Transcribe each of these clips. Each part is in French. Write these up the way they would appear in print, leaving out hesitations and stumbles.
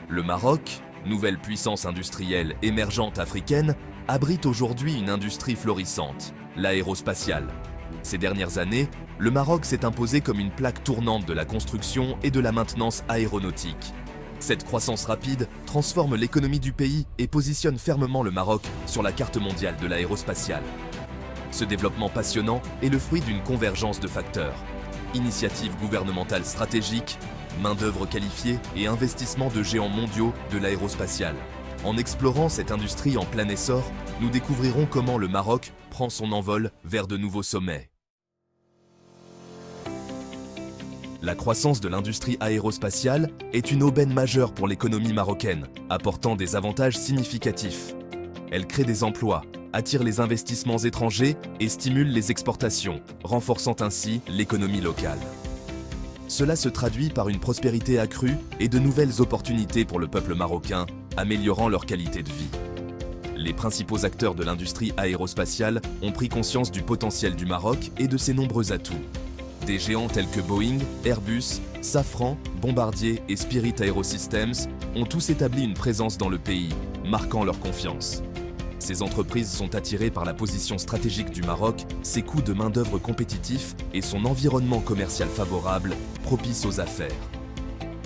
Le Maroc, nouvelle puissance industrielle émergente africaine, abrite aujourd'hui une industrie florissante, l'aérospatiale. Ces dernières années, le Maroc s'est imposé comme une plaque tournante de la construction et de la maintenance aéronautique. Cette croissance rapide transforme l'économie du pays et positionne fermement le Maroc sur la carte mondiale de l'aérospatiale. Ce développement passionnant est le fruit d'une convergence de facteurs. Initiatives gouvernementales stratégiques, main-d'œuvre qualifiée et investissements de géants mondiaux de l'aérospatiale. En explorant cette industrie en plein essor, nous découvrirons comment le Maroc prend son envol vers de nouveaux sommets. La croissance de l'industrie aérospatiale est une aubaine majeure pour l'économie marocaine, apportant des avantages significatifs. Elle crée des emplois, attire les investissements étrangers et stimule les exportations, renforçant ainsi l'économie locale. Cela se traduit par une prospérité accrue et de nouvelles opportunités pour le peuple marocain, améliorant leur qualité de vie. Les principaux acteurs de l'industrie aérospatiale ont pris conscience du potentiel du Maroc et de ses nombreux atouts. Des géants tels que Boeing, Airbus, Safran, Bombardier et Spirit AeroSystems ont tous établi une présence dans le pays, marquant leur confiance. Ces entreprises sont attirées par la position stratégique du Maroc, ses coûts de main-d'œuvre compétitifs et son environnement commercial favorable, propice aux affaires.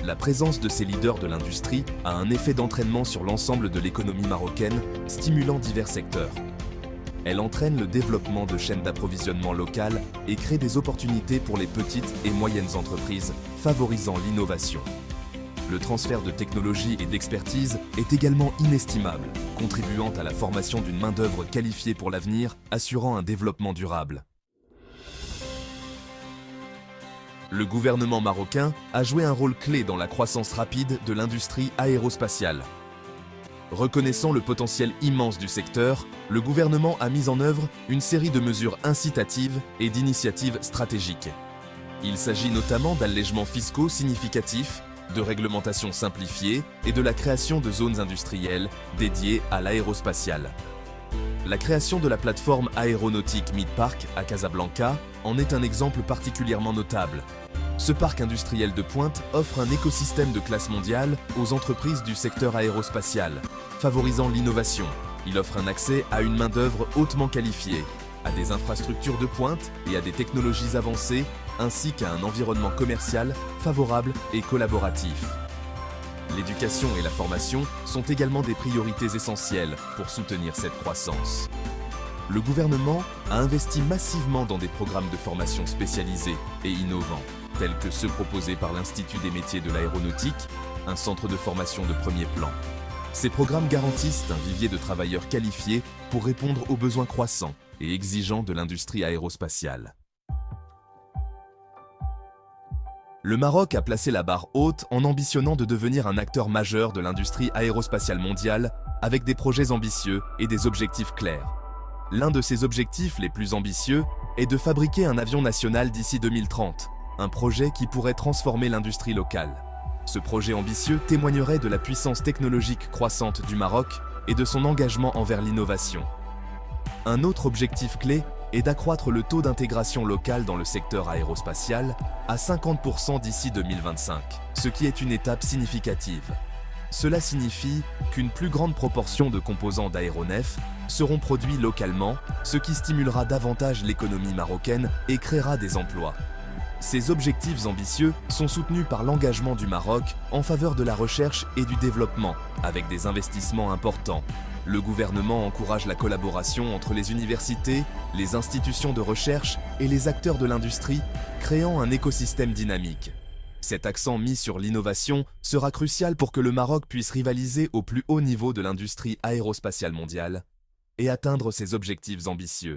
La présence de ces leaders de l'industrie a un effet d'entraînement sur l'ensemble de l'économie marocaine, stimulant divers secteurs. Elle entraîne le développement de chaînes d'approvisionnement locales et crée des opportunités pour les petites et moyennes entreprises, favorisant l'innovation. Le transfert de technologie et d'expertise est également inestimable, contribuant à la formation d'une main-d'œuvre qualifiée pour l'avenir, assurant un développement durable. Le gouvernement marocain a joué un rôle clé dans la croissance rapide de l'industrie aérospatiale. Reconnaissant le potentiel immense du secteur, le gouvernement a mis en œuvre une série de mesures incitatives et d'initiatives stratégiques. Il s'agit notamment d'allègements fiscaux significatifs, de réglementations simplifiées et de la création de zones industrielles dédiées à l'aérospatiale. La création de la plateforme aéronautique Midpark à Casablanca en est un exemple particulièrement notable. Ce parc industriel de pointe offre un écosystème de classe mondiale aux entreprises du secteur aérospatial, favorisant l'innovation. Il offre un accès à une main-d'œuvre hautement qualifiée, à des infrastructures de pointe et à des technologies avancées, ainsi qu'à un environnement commercial favorable et collaboratif. L'éducation et la formation sont également des priorités essentielles pour soutenir cette croissance. Le gouvernement a investi massivement dans des programmes de formation spécialisés et innovants, tels que ceux proposés par l'Institut des métiers de l'aéronautique, un centre de formation de premier plan. Ces programmes garantissent un vivier de travailleurs qualifiés pour répondre aux besoins croissants et exigeants de l'industrie aérospatiale. Le Maroc a placé la barre haute en ambitionnant de devenir un acteur majeur de l'industrie aérospatiale mondiale avec des projets ambitieux et des objectifs clairs. L'un de ses objectifs les plus ambitieux est de fabriquer un avion national d'ici 2030, un projet qui pourrait transformer l'industrie locale. Ce projet ambitieux témoignerait de la puissance technologique croissante du Maroc et de son engagement envers l'innovation. Un autre objectif clé est d'accroître le taux d'intégration locale dans le secteur aérospatial à 50% d'ici 2025, ce qui est une étape significative. Cela signifie qu'une plus grande proportion de composants d'aéronefs seront produits localement, ce qui stimulera davantage l'économie marocaine et créera des emplois. Ces objectifs ambitieux sont soutenus par l'engagement du Maroc en faveur de la recherche et du développement, avec des investissements importants. Le gouvernement encourage la collaboration entre les universités, les institutions de recherche et les acteurs de l'industrie, créant un écosystème dynamique. Cet accent mis sur l'innovation sera crucial pour que le Maroc puisse rivaliser au plus haut niveau de l'industrie aérospatiale mondiale et atteindre ses objectifs ambitieux.